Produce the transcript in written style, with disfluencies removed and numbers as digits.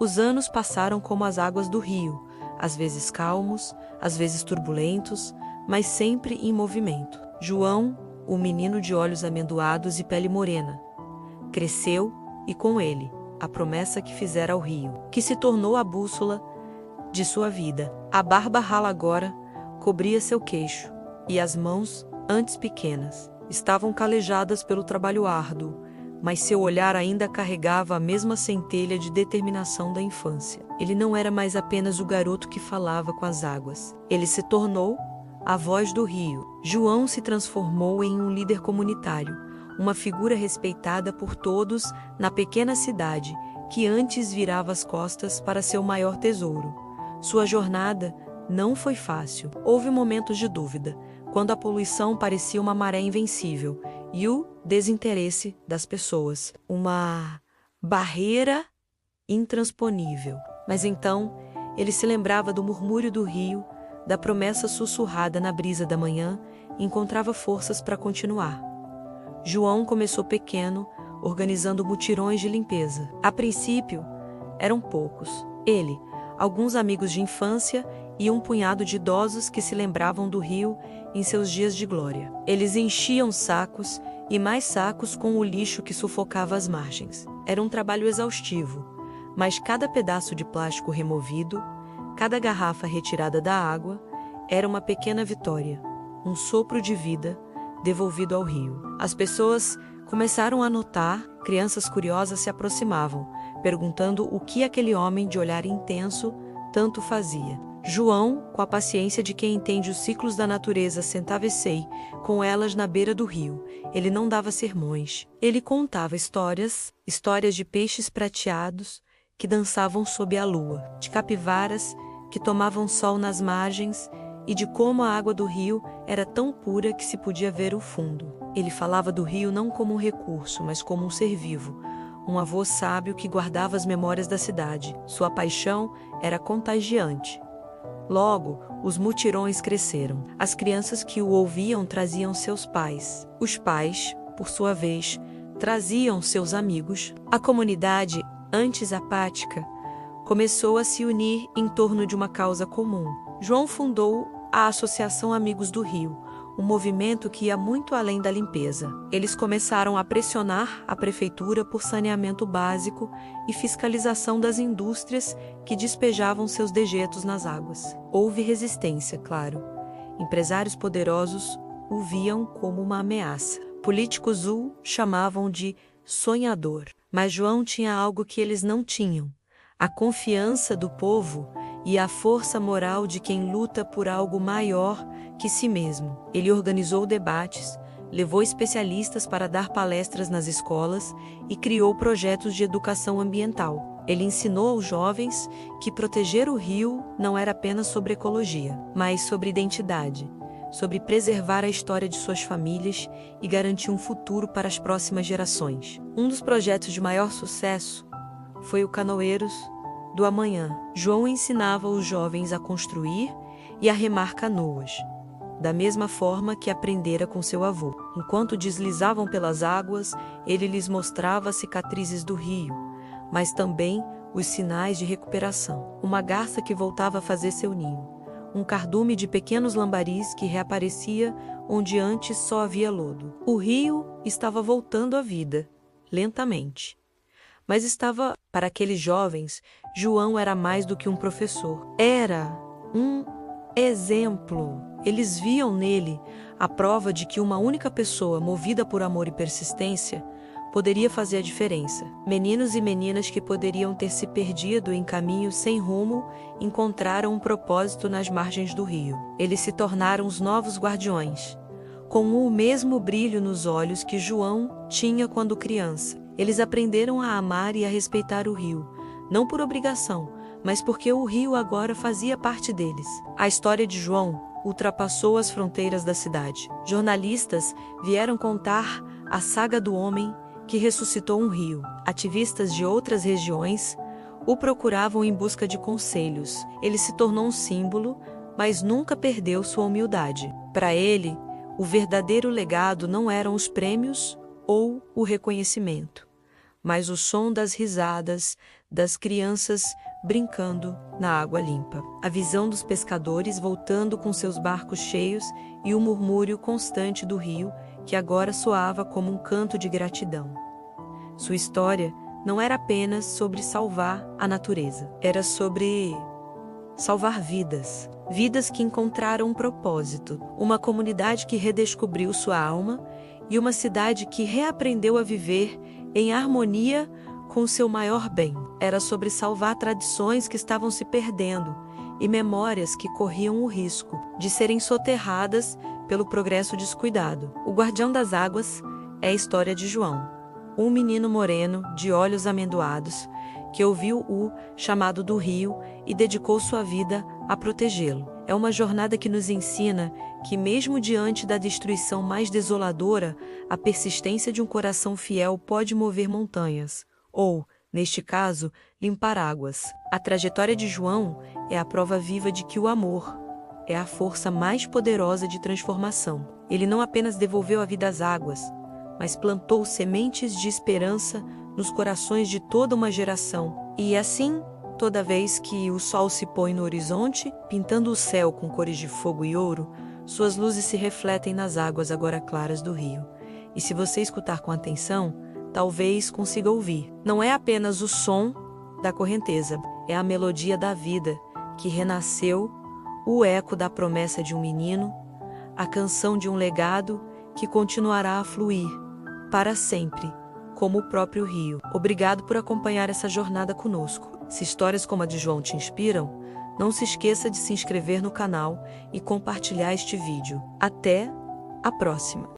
Os anos passaram como as águas do rio, às vezes calmos, às vezes turbulentos, mas sempre em movimento. João, o menino de olhos amendoados e pele morena, cresceu e com ele a promessa que fizera ao rio, que se tornou a bússola de sua vida. A barba rala agora cobria seu queixo, e as mãos, antes pequenas, estavam calejadas pelo trabalho árduo, mas seu olhar ainda carregava a mesma centelha de determinação da infância. Ele não era mais apenas o garoto que falava com as águas. Ele se tornou a voz do rio. João se transformou em um líder comunitário, uma figura respeitada por todos na pequena cidade que antes virava as costas para seu maior tesouro. Sua jornada não foi fácil. Houve momentos de dúvida, quando a poluição parecia uma maré invencível e o desinteresse das pessoas, uma barreira intransponível. Mas então, ele se lembrava do murmúrio do rio, da promessa sussurrada na brisa da manhã e encontrava forças para continuar. João começou pequeno, organizando mutirões de limpeza. A princípio, eram poucos. Ele, alguns amigos de infância e um punhado de idosos que se lembravam do rio em seus dias de glória. Eles enchiam sacos e mais sacos com o lixo que sufocava as margens. Era um trabalho exaustivo, mas cada pedaço de plástico removido, cada garrafa retirada da água, era uma pequena vitória, um sopro de vida devolvido ao rio. As pessoas começaram a notar, crianças curiosas se aproximavam, perguntando o que aquele homem de olhar intenso tanto fazia. João, com a paciência de quem entende os ciclos da natureza, sentava-se com elas na beira do rio. Ele não dava sermões. Ele contava histórias de peixes prateados que dançavam sob a lua, de capivaras que tomavam sol nas margens e de como a água do rio era tão pura que se podia ver o fundo. Ele falava do rio não como um recurso, mas como um ser vivo, um avô sábio que guardava as memórias da cidade. Sua paixão era contagiante. Logo, os mutirões cresceram. As crianças que o ouviam traziam seus pais. Os pais, por sua vez, traziam seus amigos. A comunidade, antes apática, começou a se unir em torno de uma causa comum. João fundou a Associação Amigos do Rio, um movimento que ia muito além da limpeza. Eles começaram a pressionar a prefeitura por saneamento básico e fiscalização das indústrias que despejavam seus dejetos nas águas. Houve resistência, claro. Empresários poderosos o viam como uma ameaça. Políticos o chamavam de sonhador. Mas João tinha algo que eles não tinham: a confiança do povo e a força moral de quem luta por algo maior que si mesmo. Ele organizou debates, levou especialistas para dar palestras nas escolas e criou projetos de educação ambiental. Ele ensinou aos jovens que proteger o rio não era apenas sobre ecologia, mas sobre identidade, sobre preservar a história de suas famílias e garantir um futuro para as próximas gerações. Um dos projetos de maior sucesso foi o Canoeiros do Amanhã. João ensinava os jovens a construir e a remar canoas, da mesma forma que aprendera com seu avô. Enquanto deslizavam pelas águas, ele lhes mostrava as cicatrizes do rio, mas também os sinais de recuperação. Uma garça que voltava a fazer seu ninho, um cardume de pequenos lambaris que reaparecia onde antes só havia lodo. O rio estava voltando à vida, lentamente. Mas para aqueles jovens, João era mais do que um professor. Era um exemplo. Eles viam nele a prova de que uma única pessoa, movida por amor e persistência, poderia fazer a diferença. Meninos e meninas que poderiam ter se perdido em caminhos sem rumo, encontraram um propósito nas margens do rio. Eles se tornaram os novos guardiões, com o mesmo brilho nos olhos que João tinha quando criança. Eles aprenderam a amar e a respeitar o rio, não por obrigação, mas porque o rio agora fazia parte deles. A história de João ultrapassou as fronteiras da cidade. Jornalistas vieram contar a saga do homem que ressuscitou um rio. Ativistas de outras regiões o procuravam em busca de conselhos. Ele se tornou um símbolo, mas nunca perdeu sua humildade. Para ele, o verdadeiro legado não eram os prêmios ou o reconhecimento, mas o som das risadas, das crianças brincando na água limpa, a visão dos pescadores voltando com seus barcos cheios e o murmúrio constante do rio, que agora soava como um canto de gratidão. Sua história não era apenas sobre salvar a natureza, era sobre salvar vidas. Vidas que encontraram um propósito, uma comunidade que redescobriu sua alma e uma cidade que reaprendeu a viver em harmonia com seu maior bem. Era sobre salvar tradições que estavam se perdendo e memórias que corriam o risco de serem soterradas pelo progresso descuidado. O Guardião das Águas é a história de João, um menino moreno de olhos amendoados que ouviu o chamado do rio e dedicou sua vida a protegê-lo. É uma jornada que nos ensina que, mesmo diante da destruição mais desoladora, a persistência de um coração fiel pode mover montanhas, ou, neste caso, limpar águas. A trajetória de João é a prova viva de que o amor é a força mais poderosa de transformação. Ele não apenas devolveu a vida às águas, mas plantou sementes de esperança nos corações de toda uma geração. E assim, toda vez que o sol se põe no horizonte, pintando o céu com cores de fogo e ouro, suas luzes se refletem nas águas agora claras do rio. E se você escutar com atenção, talvez consiga ouvir. Não é apenas o som da correnteza, é a melodia da vida que renasceu, o eco da promessa de um menino, a canção de um legado que continuará a fluir para sempre, como o próprio rio. Obrigado por acompanhar essa jornada conosco. Se histórias como a de João te inspiram, não se esqueça de se inscrever no canal e compartilhar este vídeo. Até a próxima!